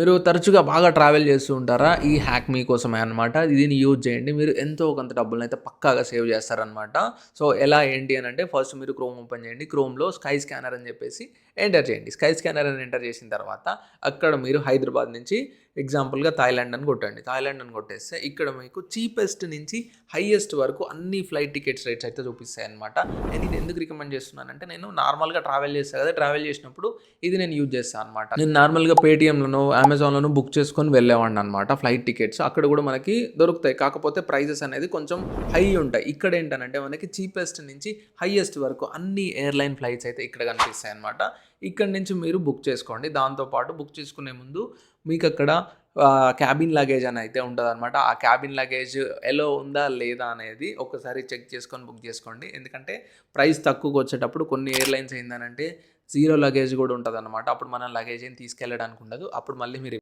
మీరు తరచుగా బాగా ట్రావెల్ చేస్తూ ఉంటారా? ఈ హ్యాక్ మీకోసమే అనమాట. దీన్ని యూజ్ చేయండి. మీరు ఎంతో కొంత డబ్బులనైతే పక్కాగా సేవ్ చేస్తారనమాట. సో, ఎలా ఏంటి అనంటే ఫస్ట్ మీరు క్రోమ్ ఓపెన్ చేయండి. క్రోమ్‌లో స్కై స్కానర్ అని చెప్పేసి ఎంటర్ చేయండి. స్కై స్కానర్ అని ఎంటర్ చేసిన తర్వాత అక్కడ మీరు హైదరాబాద్ నుంచి ఎగ్జాంపుల్‌గా థాయిలాండ్ అని కొట్టండి. థాయిలాండ్ అని కొట్టేస్తే ఇక్కడ మీకు చీపెస్ట్ నుంచి హైయెస్ట్ వరకు అన్ని ఫ్లైట్ టికెట్స్ రేట్స్ అయితే చూపిస్తాయన్నమాట. నేను ఇది ఎందుకు రికమెండ్ చేస్తున్నానంటే నేను నార్మల్‌గా ట్రావెల్ చేస్తా కదా! ట్రావెల్ చేసినప్పుడు ఇది నేను యూజ్ చేస్తాను అనమాట. నేను నార్మల్‌గా పేటీఎంలోనో, అమెజాన్‌లోనో బుక్ చేసుకొని వెళ్ళేవాడిని అనమాట ఫ్లైట్ టికెట్స్. అక్కడ కూడా మనకి దొరుకుతాయి. కాకపోతే ప్రైజెస్ అనేది కొంచెం హై ఉంటాయి. ఇక్కడ ఏంటనంటే మనకి చీపెస్ట్ నుంచి హైయెస్ట్ వరకు అన్ని ఎయిర్‌లైన్ ఫ్లైట్స్ అయితే ఇక్కడ కనిపిస్తాయి అనమాట. ఇక్కడి నుంచి మీరు బుక్ చేసుకోండి. దాంతో పాటు బుక్ చేసుకునే ముందు మీకక్కడ క్యాబిన్ లగేజ్ అని అయితే ఉంటదనమాట. ఆ క్యాబిన్ లగేజ్ ఎలో ఉందా? లేదా? అనేది ఒకసారి చెక్ చేసుకొని బుక్ చేసుకోండి. ఎందుకంటే ప్రైస్ తక్కువకొచ్చేటప్పుడు కొన్ని ఎయిర్‌లైన్స్ ఏందనంటే జీరో లగేజ్ గూడా ఉంటదనమాట. అప్పుడు మనం లగేజ్ ఏం తీసుకెళ్ళడానికి ఉండదు. అప్పుడు మళ్ళీ మీరు